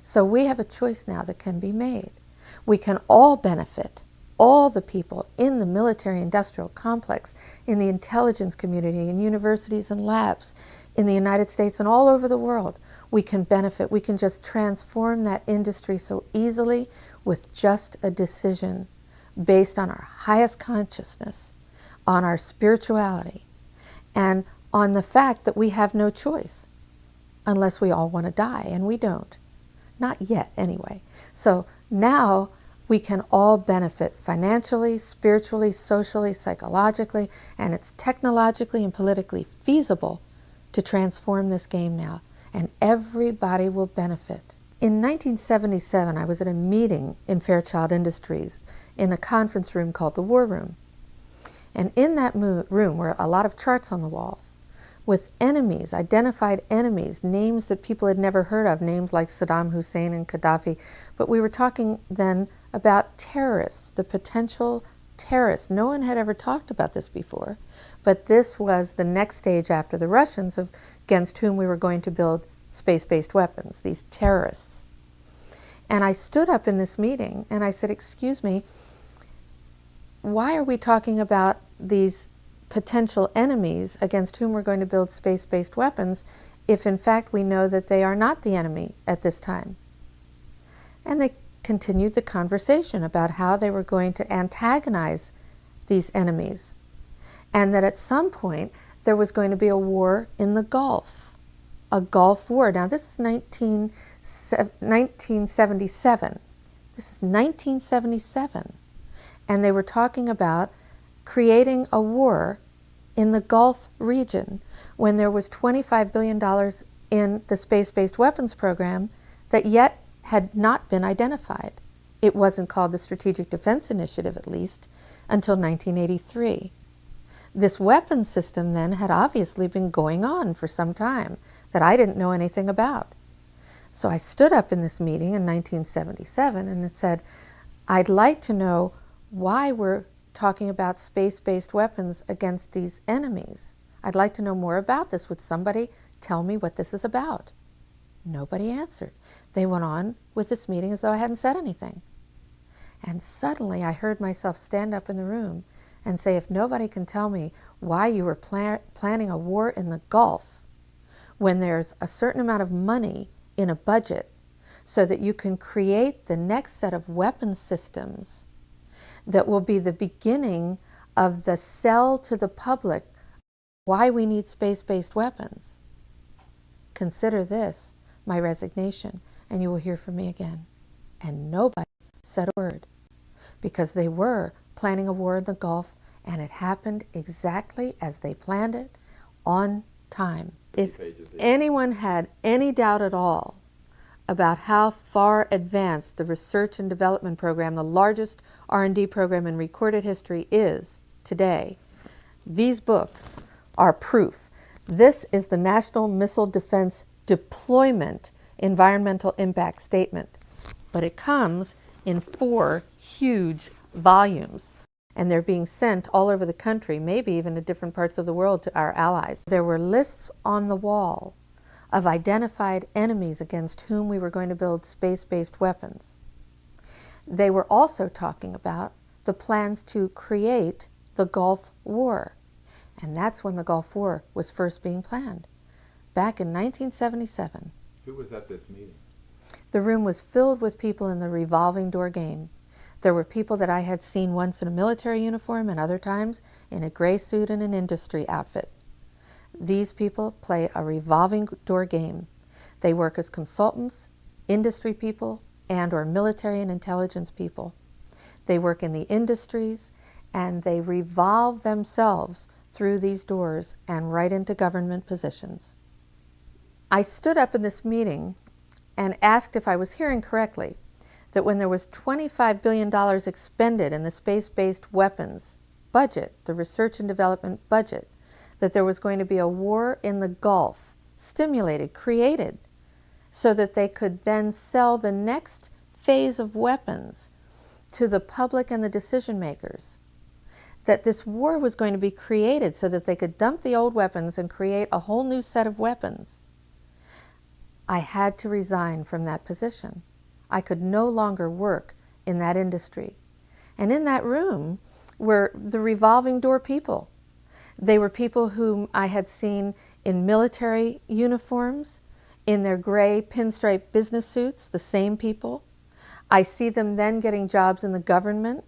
So we have a choice now that can be made. We can all benefit, all the people in the military-industrial complex, in the intelligence community, in universities and labs, in the United States and all over the world. We can benefit. We can just transform that industry so easily with just a decision based on our highest consciousness, on our spirituality, and on the fact that we have no choice unless we all want to die, and we don't. Not yet, anyway. So now we can all benefit financially, spiritually, socially, psychologically, and it's technologically and politically feasible to transform this game now, and everybody will benefit. In 1977, I was at a meeting in Fairchild Industries in a conference room called the War Room. And in that room were a lot of charts on the walls with enemies, identified enemies, names that people had never heard of, names like Saddam Hussein and Gaddafi. But we were talking then about terrorists, the potential terrorists. No one had ever talked about this before, but this was the next stage after the Russians against whom we were going to build space-based weapons, these terrorists. And I stood up in this meeting and I said, excuse me, why are we talking about these potential enemies against whom we're going to build space-based weapons if in fact we know that they are not the enemy at this time? And they continued the conversation about how they were going to antagonize these enemies, and that at some point there was going to be a war in the Gulf, a Gulf War. Now this is 1977. This is 1977. And they were talking about creating a war in the Gulf region when there was $25 billion in the space-based weapons program that yet had not been identified. It wasn't called the Strategic Defense Initiative, at least, until 1983. This weapons system then had obviously been going on for some time that I didn't know anything about. So I stood up in this meeting in 1977 and it said, I'd like to know why we're talking about space-based weapons against these enemies. I'd like to know more about this. Would somebody tell me what this is about? Nobody answered. They went on with this meeting as though I hadn't said anything. And suddenly I heard myself stand up in the room and say, if nobody can tell me why you were planning a war in the Gulf when there's a certain amount of money in a budget so that you can create the next set of weapons systems that will be the beginning of the sell to the public why we need space-based weapons. Consider this my resignation, and you will hear from me again. And nobody said a word, because they were planning a war in the Gulf, and it happened exactly as they planned it, on time. If anyone had any doubt at all about how far advanced the research and development program, the largest R&D program in recorded history, is today, these books are proof. This is the National Missile Defense Deployment Environmental Impact Statement, but it comes in 4 huge volumes, and they're being sent all over the country, maybe even to different parts of the world, to our allies. There were lists on the wall of identified enemies against whom we were going to build space-based weapons. They were also talking about the plans to create the Gulf War, and that's when the Gulf War was first being planned, back in 1977. Who was at this meeting? The room was filled with people in the revolving door game. There were people that I had seen once in a military uniform and other times in a gray suit and an industry outfit. These people play a revolving door game. They work as consultants, industry people, and or military and intelligence people. They work in the industries, and they revolve themselves through these doors and right into government positions. I stood up in this meeting and asked if I was hearing correctly that when there was $25 billion expended in the space-based weapons budget, the research and development budget, that there was going to be a war in the Gulf, stimulated, created, so that they could then sell the next phase of weapons to the public and the decision makers. That this war was going to be created so that they could dump the old weapons and create a whole new set of weapons. I had to resign from that position. I could no longer work in that industry. And in that room were the revolving door people. They were people whom I had seen in military uniforms, in their gray pinstripe business suits, the same people. I see them then getting jobs in the government.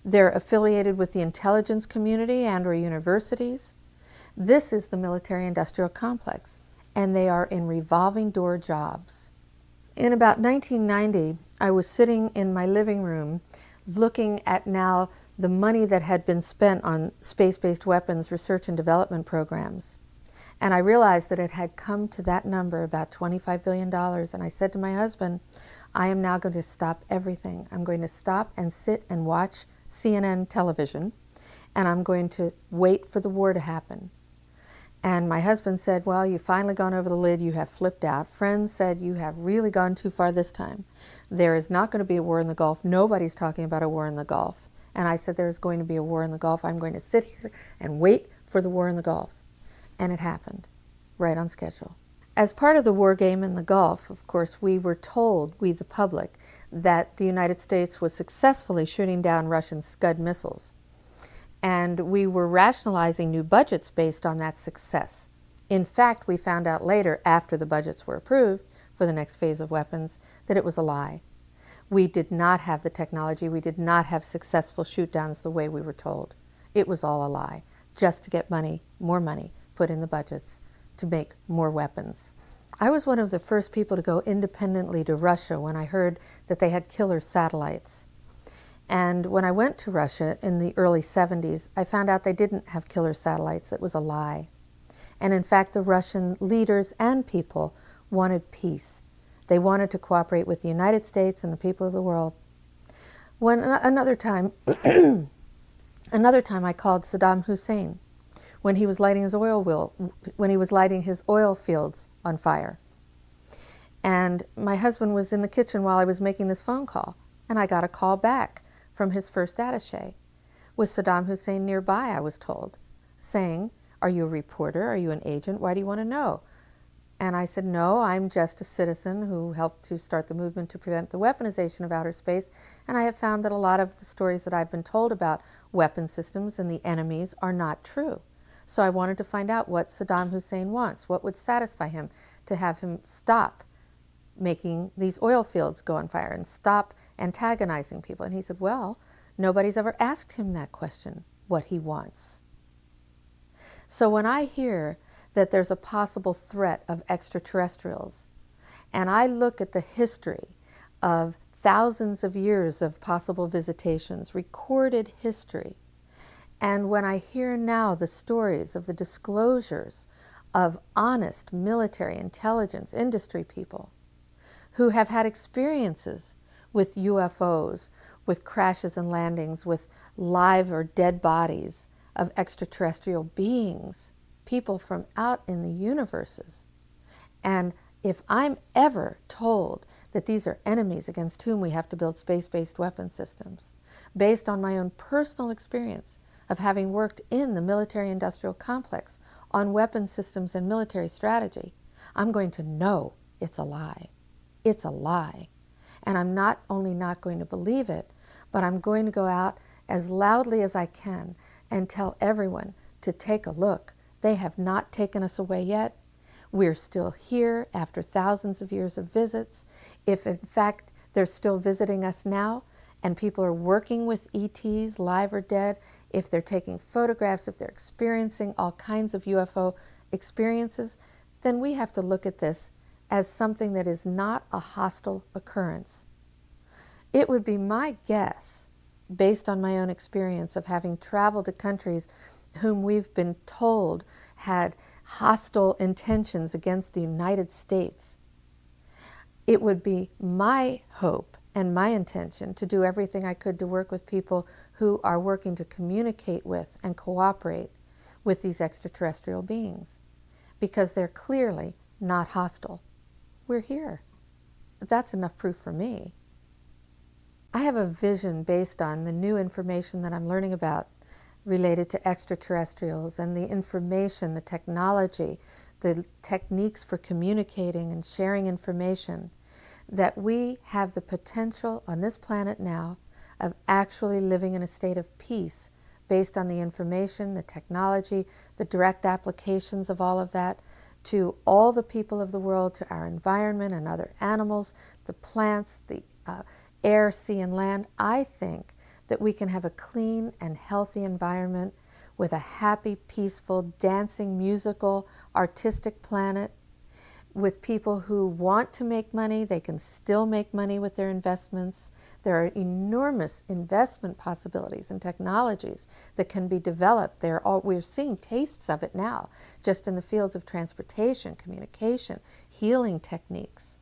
They're affiliated with the intelligence community and or universities. This is the military-industrial complex, and they are in revolving door jobs. In about 1990, I was sitting in my living room looking at now the money that had been spent on space-based weapons research and development programs. And I realized that it had come to that number, about $25 billion. And I said to my husband, I am now going to stop everything. I'm going to stop and sit and watch CNN television, and I'm going to wait for the war to happen. And my husband said, well, you've finally gone over the lid, you have flipped out. Friends said, you have really gone too far this time. There is not going to be a war in the Gulf. Nobody's talking about a war in the Gulf. And I said, there's going to be a war in the Gulf. I'm going to sit here and wait for the war in the Gulf. And it happened, right on schedule. As part of the war game in the Gulf, of course, we were told, we the public, that the United States was successfully shooting down Russian Scud missiles. And we were rationalizing new budgets based on that success. In fact, we found out later, after the budgets were approved for the next phase of weapons, that it was a lie. We did not have the technology. We did not have successful shoot-downs the way we were told. It was all a lie, just to get money, more money, put in the budgets to make more weapons. I was one of the first people to go independently to Russia when I heard that they had killer satellites. And when I went to Russia in the early 70s, I found out they didn't have killer satellites. It was a lie. And in fact, the Russian leaders and people wanted peace. They wanted to cooperate with the United States and the people of the world. When another time I called Saddam Hussein when he was lighting his oil fields on fire. And my husband was in the kitchen while I was making this phone call, and I got a call back from his first attaché, with Saddam Hussein nearby, I was told, saying, are you a reporter? Are you an agent? Why do you want to know? And I said, no, I'm just a citizen who helped to start the movement to prevent the weaponization of outer space, and I have found that a lot of the stories that I've been told about weapon systems and the enemies are not true. So I wanted to find out what Saddam Hussein wants, what would satisfy him to have him stop making these oil fields go on fire and stop antagonizing people. And he said, well, nobody's ever asked him that question, what he wants. So when I hear that there's a possible threat of extraterrestrials, and I look at the history of thousands of years of possible visitations, recorded history, and when I hear now the stories of the disclosures of honest military intelligence industry people who have had experiences with UFOs, with crashes and landings, with live or dead bodies of extraterrestrial beings, people from out in the universes. And if I'm ever told that these are enemies against whom we have to build space-based weapon systems, based on my own personal experience of having worked in the military-industrial complex on weapon systems and military strategy, I'm going to know it's a lie. It's a lie. And I'm not only not going to believe it, but I'm going to go out as loudly as I can and tell everyone to take a look. They have not taken us away yet. We're still here after thousands of years of visits. If in fact they're still visiting us now and people are working with ETs, live or dead, if they're taking photographs, if they're experiencing all kinds of UFO experiences, then we have to look at this as something that is not a hostile occurrence. It would be my guess, based on my own experience of having traveled to countries whom we've been told had hostile intentions against the United States, it would be my hope and my intention to do everything I could to work with people who are working to communicate with and cooperate with these extraterrestrial beings, because they're clearly not hostile. We're here. That's enough proof for me. I have a vision based on the new information that I'm learning about related to extraterrestrials and the information, the technology the techniques for communicating and sharing information, that we have the potential on this planet now of actually living in a state of peace based on the information, the technology, the direct applications of all of that to all the people of the world, to our environment and other animals, the plants, the air, sea, and land. I think that we can have a clean and healthy environment with a happy, peaceful, dancing, musical, artistic planet, with people who want to make money. They can still make money with their investments. There are enormous investment possibilities and technologies that can be developed. We're seeing tastes of it now, just in the fields of transportation, communication, healing techniques,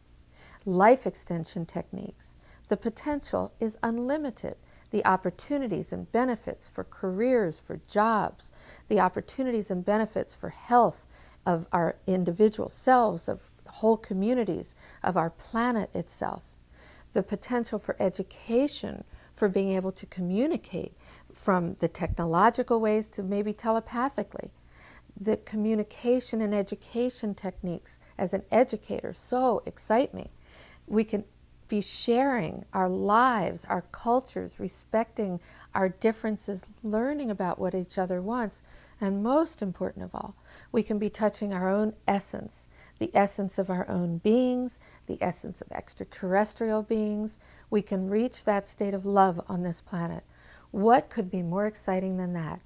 life extension techniques. The potential is unlimited. The opportunities and benefits for careers, for jobs, the opportunities and benefits for health of our individual selves, of whole communities, of our planet itself. The potential for education, for being able to communicate from the technological ways to maybe telepathically. The communication and education techniques as an educator so excite me. We can be sharing our lives, our cultures, respecting our differences, learning about what each other wants, and most important of all, we can be touching our own essence, the essence of our own beings, the essence of extraterrestrial beings. We can reach that state of love on this planet. What could be more exciting than that?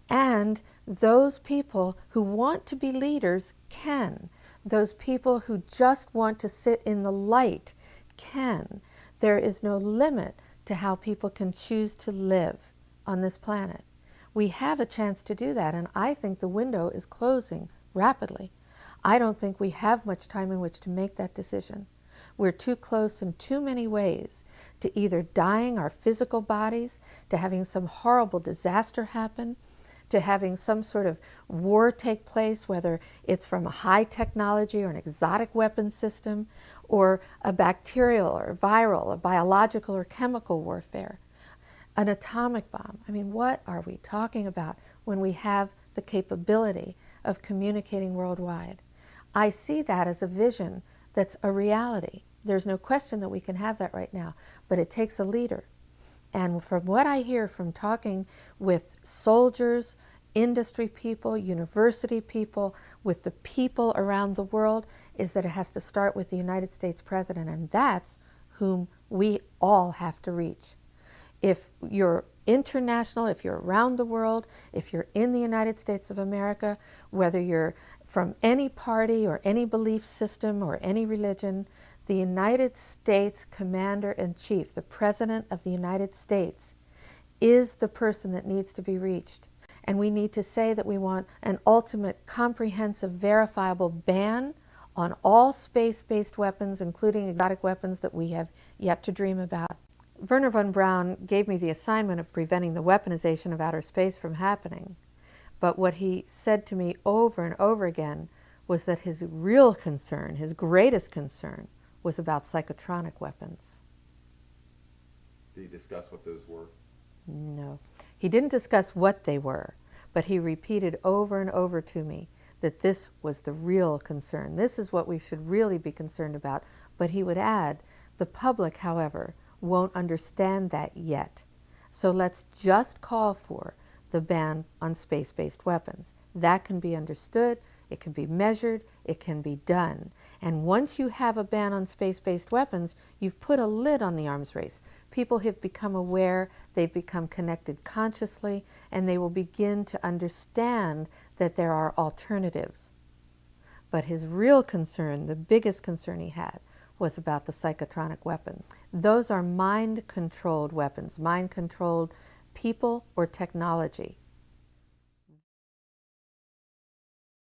And those people who want to be leaders can. Those people who just want to sit in the light can. There is no limit to how people can choose to live on this planet. We have a chance to do that, and I think the window is closing rapidly. I don't think we have much time in which to make that decision. We're too close in too many ways to either dying our physical bodies, to having some horrible disaster happen, to having some sort of war take place, whether it's from a high technology or an exotic weapons system, or a bacterial or viral or biological or chemical warfare, an atomic bomb. I mean, what are we talking about when we have the capability of communicating worldwide? I see that as a vision that's a reality. There's no question that we can have that right now, but it takes a leader. And from what I hear from talking with soldiers, industry people, university people, with the people around the world, is that it has to start with the United States president, and that's whom we all have to reach. If you're international, if you're around the world, if you're in the United States of America, whether you're from any party or any belief system or any religion, the United States Commander-in-Chief, the President of the United States, is the person that needs to be reached. And we need to say that we want an ultimate, comprehensive, verifiable ban on all space-based weapons, including exotic weapons that we have yet to dream about. Werner Von Broun gave me the assignment of preventing the weaponization of outer space from happening. But what he said to me over and over again was that his real concern, his greatest concern, was about psychotronic weapons. Did he discuss what those were? No. He didn't discuss what they were, but he repeated over and over to me that this was the real concern. This is what we should really be concerned about. But he would add, the public, however, won't understand that yet. So let's just call for the ban on space-based weapons. That can be understood, it can be measured, it can be done. And once you have a ban on space-based weapons, you've put a lid on the arms race. People have become aware, they've become connected consciously, and they will begin to understand that there are alternatives. But his real concern, the biggest concern he had, was about the psychotronic weapons. Those are mind-controlled weapons, mind-controlled people or technology.